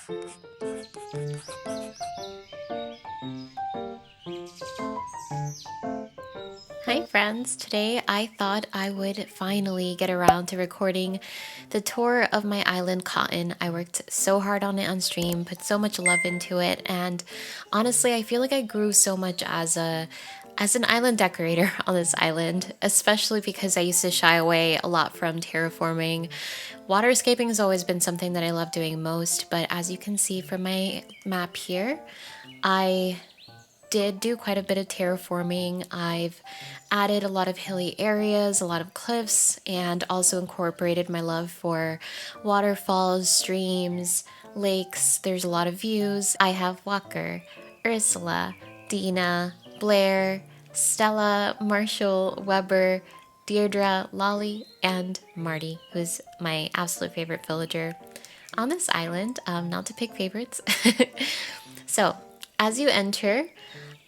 Hi friends, today I thought I would finally get around to recording the tour of my island Cotton. I worked so hard on it on stream, put so much love into it, and honestly I feel like I grew so much as an island decorator on this island, especially because I used to shy away a lot from terraforming. Waterscaping has always been something that I love doing most, but as you can see from my map here, I did do quite a bit of terraforming. I've added a lot of hilly areas, a lot of cliffs, and also incorporated my love for waterfalls, streams, lakes. There's a lot of views. I have Walker, Ursula, Dina, Blair, Stella, Marshall, Weber, Deirdre, Lolly, and Marty, who's my absolute favorite villager on this island. Not to pick favorites. So, as you enter,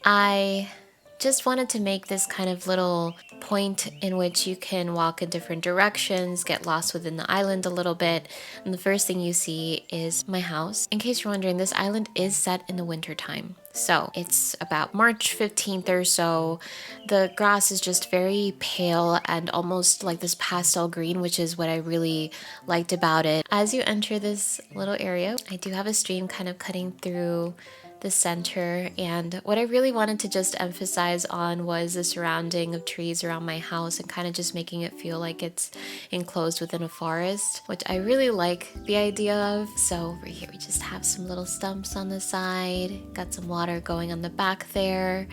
I just wanted to make this kind of little point in which you can walk in different directions, get lost within the island a little bit. And the first thing you see is my house. In case you're wondering, this island is set in the winter time. So it's about March 15th or so. The grass is just very pale and almost like this pastel green, which is what I really liked about it. As you enter this little area, I do have a stream kind of cutting through the center, and what I really wanted to just emphasize on was the surrounding of trees around my house and kind of just making it feel like it's enclosed within a forest, which I really like the idea of. So over here we just have some little stumps on the side, got some water going on the back there.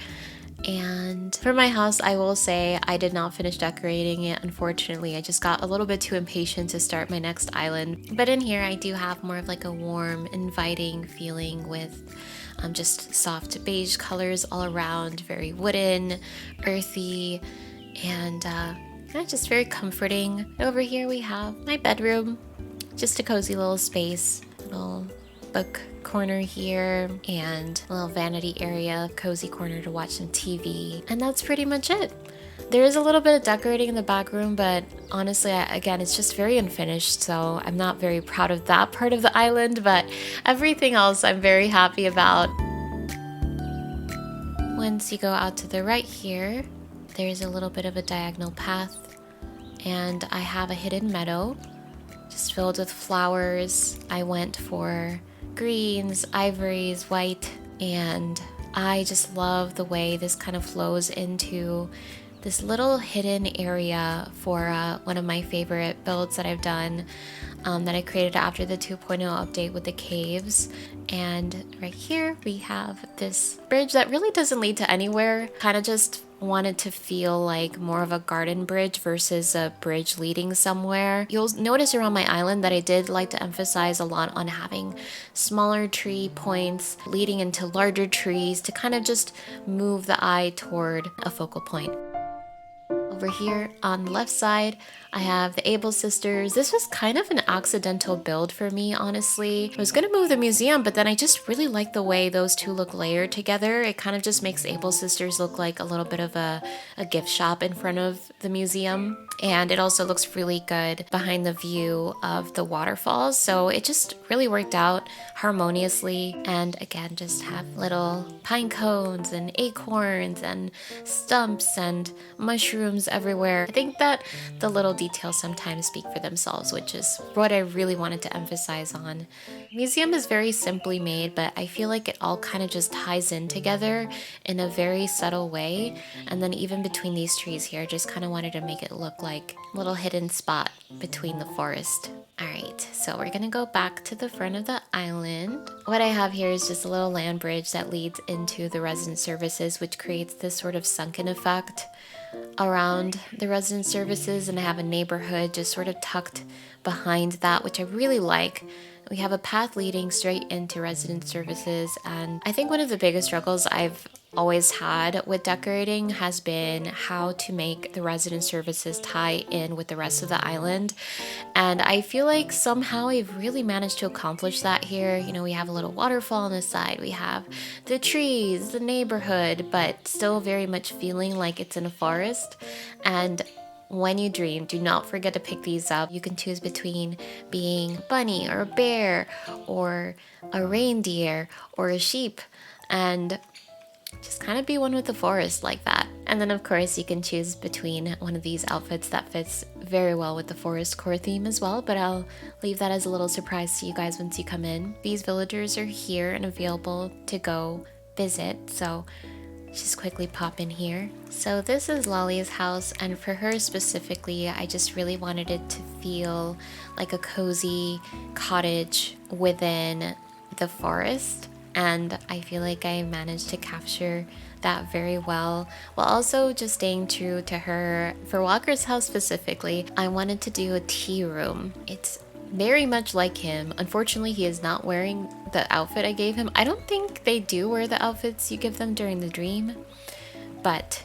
And for my house, I will say I did not finish decorating it. Unfortunately, I just got a little bit too impatient to start my next island. But in here, I do have more of like a warm, inviting feeling with just soft beige colors all around, very wooden, earthy, and just very comforting. Over here, we have my bedroom, just a cozy little space, little book corner here, and a little vanity area, cozy corner to watch some TV, and that's pretty much it. There is a little bit of decorating in the back room, but honestly, again, it's just very unfinished, so I'm not very proud of that part of the island, but everything else I'm very happy about. Once you go out to the right here, there's a little bit of a diagonal path, and I have a hidden meadow, just filled with flowers. I went for greens, ivories, white, and I just love the way this kind of flows into this little hidden area for one of my favorite builds that I've done that I created after the 2.0 update with the caves. And right here we have this bridge that really doesn't lead to anywhere, kind of just wanted to feel like more of a garden bridge versus a bridge leading somewhere. You'll notice around my island that I did like to emphasize a lot on having smaller tree points leading into larger trees to kind of just move the eye toward a focal point. Over here on the left side, I have the Able sisters. This was kind of an accidental build for me, honestly. I was gonna move the museum, but then I just really like the way those two look layered together. It kind of just makes the Able sisters look like a little bit of a gift shop in front of the museum. And it also looks really good behind the view of the waterfalls. So it just really worked out harmoniously. And again, just have little pine cones and acorns and stumps and mushrooms everywhere. I think that the little details sometimes speak for themselves, which is what I really wanted to emphasize on. Museum is very simply made, but I feel like it all kind of just ties in together in a very subtle way. And then even between these trees here, I just kind of wanted to make it look like a little hidden spot between the forest. Alright, so we're gonna go back to the front of the island. What I have here is just a little land bridge that leads into the resident services, which creates this sort of sunken effect around the resident services, and I have a neighborhood just sort of tucked behind that, which I really like. We have a path leading straight into resident services, and I think one of the biggest struggles I've always had with decorating has been how to make the resident services tie in with the rest of the island. And I feel like somehow I've really managed to accomplish that here. You know, we have a little waterfall on the side, we have the trees, the neighborhood, but still very much feeling like it's in a forest. And when you dream, do not forget to pick these up. You can choose between being a bunny or a bear or a reindeer or a sheep, and just kind of be one with the forest like that. And then of course you can choose between one of these outfits that fits very well with the forest core theme as well, but I'll leave that as a little surprise to you guys once you come in. These villagers are here and available to go visit, so just quickly pop in here. So this is Lolly's house, and for her specifically, I just really wanted it to feel like a cozy cottage within the forest. And I feel like I managed to capture that very well, while also just staying true to her. For Walker's house specifically, I wanted to do a tea room. It's very much like him. Unfortunately, he is not wearing the outfit I gave him. I don't think they do wear the outfits you give them during the dream, but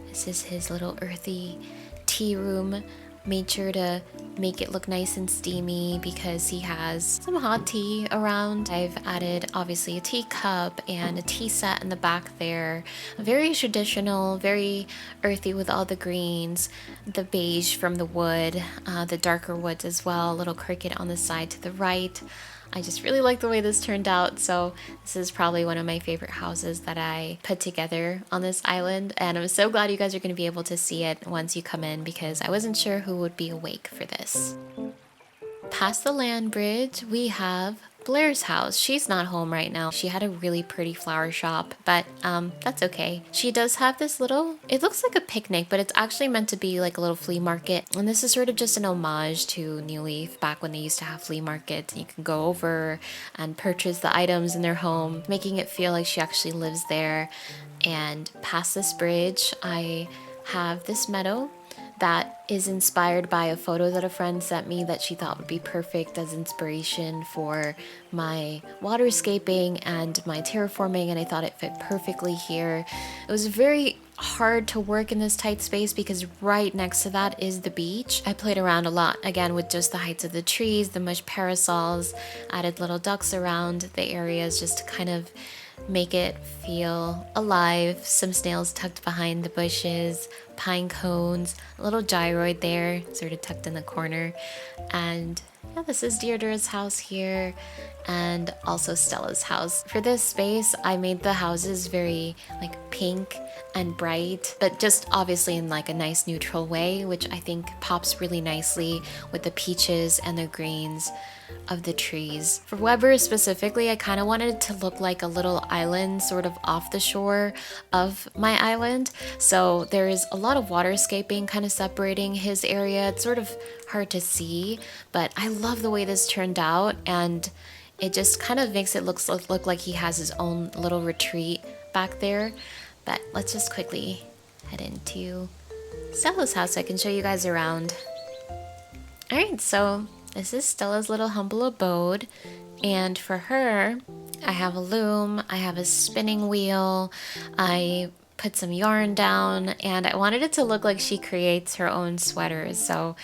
this is his little earthy tea room. Made sure to make it look nice and steamy because he has some hot tea around. I've added obviously a teacup and a tea set in the back there. Very traditional, very earthy with all the greens, the beige from the wood, the darker woods as well, a little cricket on the side to the right. I just really like the way this turned out, so this is probably one of my favorite houses that I put together on this island, and I'm so glad you guys are going to be able to see it once you come in because I wasn't sure who would be awake for this. Past the land bridge, we have Blair's house. She's not home right now. She had a really pretty flower shop, but that's okay. She does have this little, it looks like a picnic, but it's actually meant to be like a little flea market. And this is sort of just an homage to New Leaf back when they used to have flea markets. You can go over and purchase the items in their home, making it feel like she actually lives there. And past this bridge, I have this meadow that is inspired by a photo that a friend sent me that she thought would be perfect as inspiration for my waterscaping and my terraforming, and I thought it fit perfectly here. It was very hard to work in this tight space because right next to that is the beach. I played around a lot, again, with just the heights of the trees, the mush parasols, added little ducks around the areas just to kind of make it feel alive. Some snails tucked behind the bushes, pine cones, a little gyroid there, sort of tucked in the corner. And yeah, this is Deirdre's house here, and also Stella's house. For this space, I made the houses very like pink and bright, but just obviously in like a nice neutral way, which I think pops really nicely with the peaches and the greens of the trees. For Weber specifically, I kind of wanted it to look like a little island sort of off the shore of my island. So there is a lot of waterscaping kind of separating his area. It's sort of hard to see, but I love the way this turned out, and it just kind of makes it look like he has his own little retreat back there. But let's just quickly head into Stella's house so I can show you guys around. All right, so this is Stella's little humble abode, and for her, I have a loom, I have a spinning wheel, I put some yarn down, and I wanted it to look like she creates her own sweaters. So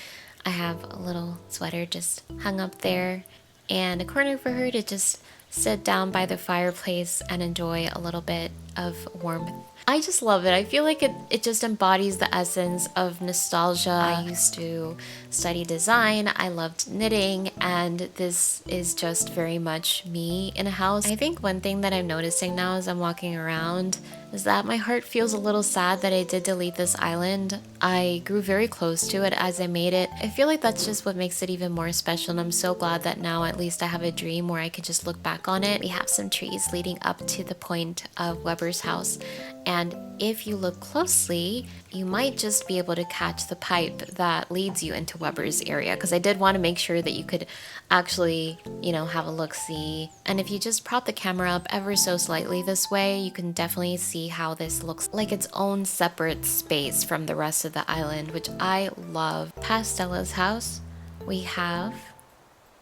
I have a little sweater just hung up there, and a corner for her to just sit down by the fireplace and enjoy a little bit of warmth. I just love it. I feel like it just embodies the essence of nostalgia. I used to study design. I loved knitting, and this is just very much me in a house. I think one thing that I'm noticing now as I'm walking around is that my heart feels a little sad that I did delete this island. I grew very close to it as I made it. I feel like that's just what makes it even more special, and I'm so glad that now at least I have a dream where I can just look back on it. We have some trees leading up to the point of Weber's house, and if you look closely, you might just be able to catch the pipe that leads you into Weber's area, because I did want to make sure that you could actually, have a look-see. And if you just prop the camera up ever so slightly this way, you can definitely see how this looks like its own separate space from the rest of the island, which I love. Past Stella's house, we have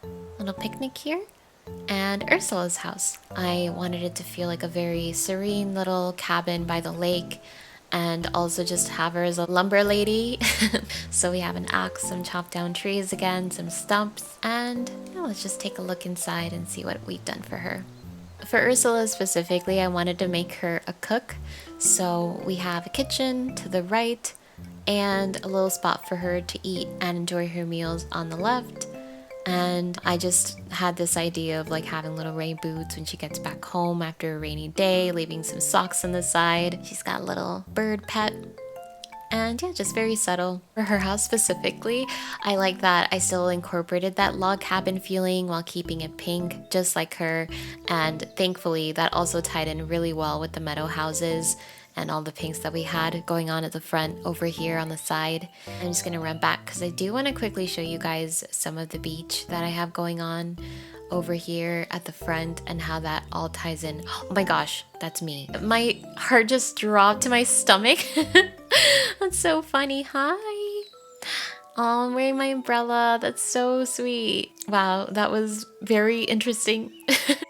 a little picnic here, and Ursula's house. I wanted it to feel like a very serene little cabin by the lake, and also just have her as a lumber lady. So we have an axe, some chopped down trees again, some stumps, and let's just take a look inside and see what we've done for her. For Ursula specifically, I wanted to make her a cook. So we have a kitchen to the right, and a little spot for her to eat and enjoy her meals on the left. And I just had this idea of like having little rain boots when she gets back home after a rainy day, leaving some socks on the side. She's got a little bird pet. And yeah, just very subtle. For her house specifically, I like that I still incorporated that log cabin feeling while keeping it pink, just like her. And thankfully, that also tied in really well with the Meadow houses and all the pinks that we had going on at the front over here on the side. I'm just gonna run back because I do want to quickly show you guys some of the beach that I have going on over here at the front and how that all ties in. Oh my gosh, that's me. My heart just dropped to my stomach. That's so funny. Hi. Oh, I'm wearing my umbrella. That's so sweet. Wow, that was very interesting.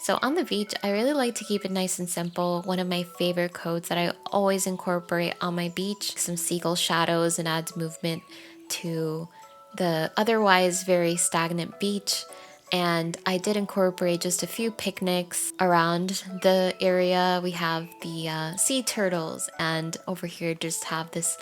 So on the beach, I really like to keep it nice and simple. One of my favorite coats that I always incorporate on my beach, some seagull shadows, and adds movement to the otherwise very stagnant beach. And I did incorporate just a few picnics around the area. We have the sea turtles, and over here just have this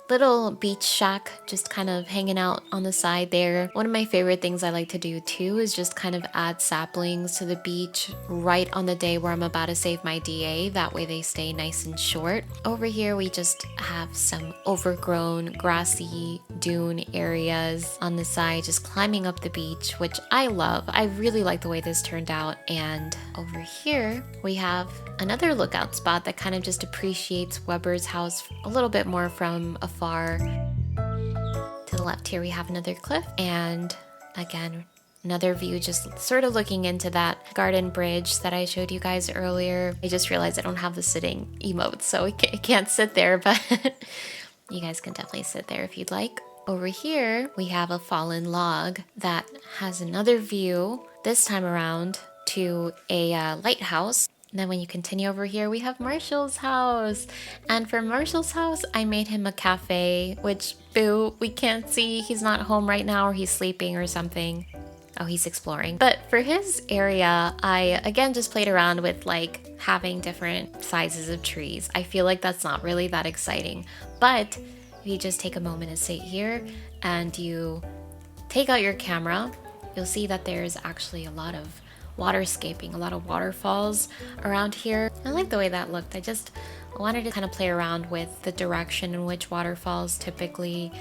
little beach shack just kind of hanging out on the side there. One of my favorite things I like to do too is just kind of add saplings to the beach right on the day where I'm about to save my DA. That way they stay nice and short. Over here we just have some overgrown grassy dune areas on the side, just climbing up the beach, which I love. I really like the way this turned out. And over here we have another lookout spot that kind of just appreciates Weber's house a little bit more from afar. To the left here we have another cliff, and again another view just sort of looking into that garden bridge that I showed you guys earlier. I just realized I don't have the sitting emote, so I can't sit there, but you guys can definitely sit there if you'd like. Over here we have a fallen log that has another view, this time around to a lighthouse. And then when you continue over here, we have Marshall's house. And for Marshall's house, I made him a cafe, which, boo, we can't see. He's not home right now, or he's sleeping or something. Oh, he's exploring. But for his area, I, again, just played around with like having different sizes of trees. I feel like that's not really that exciting. But if you just take a moment to sit here and you take out your camera, you'll see that there's actually a lot of waterscaping, a lot of waterfalls around here. I like the way that looked. I wanted to kind of play around with the direction in which waterfalls typically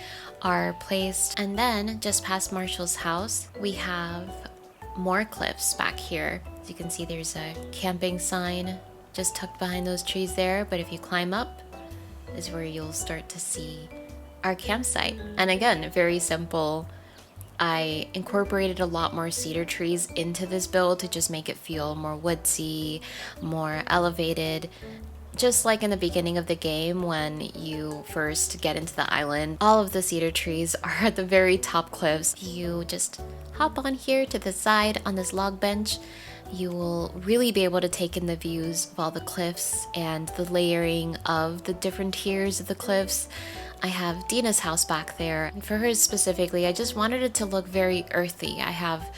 are placed. And then just past Marshall's house, we have more cliffs back here. As you can see, there's a camping sign just tucked behind those trees there. But if you climb up, is where you'll start to see our campsite. And again, very simple. I incorporated a lot more cedar trees into this build to just make it feel more woodsy, more elevated. Just like in the beginning of the game when you first get into the island, all of the cedar trees are at the very top cliffs. You just hop on here to the side on this log bench. You will really be able to take in the views of all the cliffs and the layering of the different tiers of the cliffs. I have Dina's house back there. And for hers specifically, I just wanted it to look very earthy. I have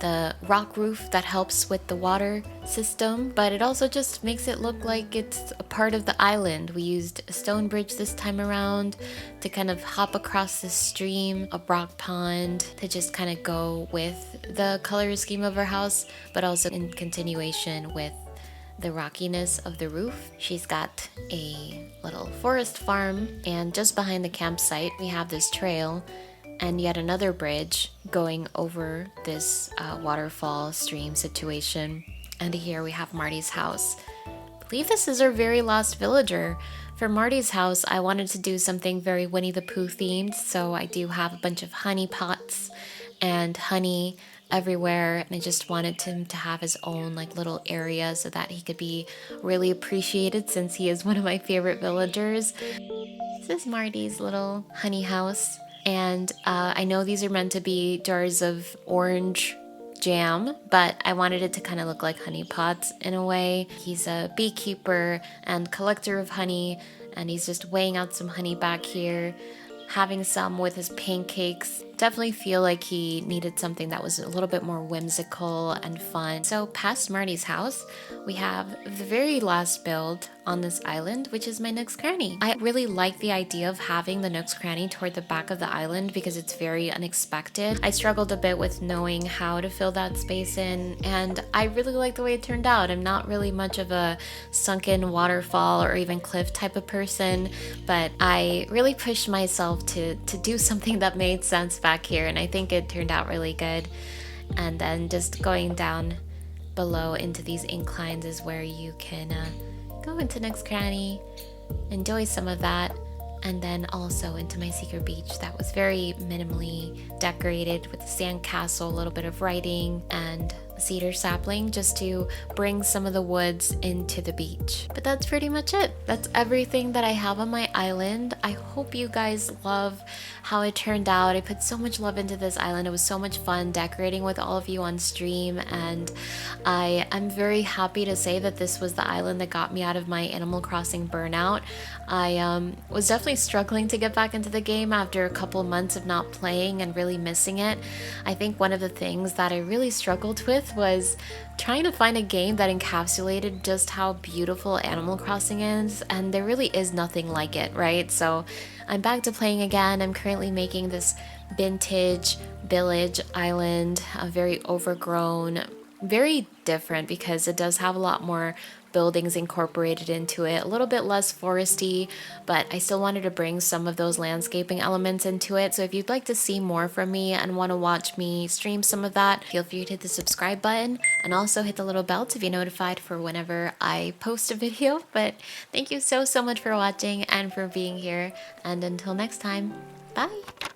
the rock roof that helps with the water system, but it also just makes it look like it's a part of the island. We used a stone bridge this time around to kind of hop across the stream, a rock pond to just kind of go with the color scheme of our house, but also in continuation with the rockiness of the roof. She's got a little forest farm, and just behind the campsite we have this trail and yet another bridge going over this waterfall stream situation. And here we have Marty's house. I believe this is our very last villager. For Marty's house, I wanted to do something very Winnie the Pooh themed, so I do have a bunch of honey pots and honey everywhere, and I just wanted him to have his own like little area so that he could be really appreciated, since he is one of my favorite villagers. This is Marty's little honey house, and I know these are meant to be jars of orange jam, but I wanted it to kind of look like honey pots in a way. He's a beekeeper and collector of honey, and he's just weighing out some honey back here, having some with his pancakes. definitely feel like he needed something that was a little bit more whimsical and fun. So past Marty's house, we have the very last build on this island, which is my Nook's cranny. I really like the idea of having the Nook's cranny toward the back of the island because it's very unexpected. I struggled a bit with knowing how to fill that space in, and I really like the way it turned out. I'm not really much of a sunken waterfall or even cliff type of person, but I really pushed myself to do something that made sense back here, and I think it turned out really good. And then just going down below into these inclines is where you can go into Nook's cranny, enjoy some of that, and then also into my secret beach that was very minimally decorated with a sand castle, a little bit of writing, and a cedar sapling just to bring some of the woods into the beach. But that's pretty much it. That's everything that I have on my island. I hope you guys love how it turned out. I put so much love into this island. It was so much fun decorating with all of you on stream, and I'm very happy to say that this was the island that got me out of my Animal Crossing burnout. I was definitely struggling to get back into the game after a couple months of not playing and really missing it. I think one of the things that I really struggled with was trying to find a game that encapsulated just how beautiful Animal Crossing is, and there really is nothing like it, right? So I'm back to playing again. I'm currently making this vintage village island, a very overgrown, very different because it does have a lot more buildings incorporated into it, a little bit less foresty, but I still wanted to bring some of those landscaping elements into it. So if you'd like to see more from me and want to watch me stream some of that, feel free to hit the subscribe button and also hit the little bell to be notified for whenever I post a video. But thank you so much for watching and for being here, and until next time, bye!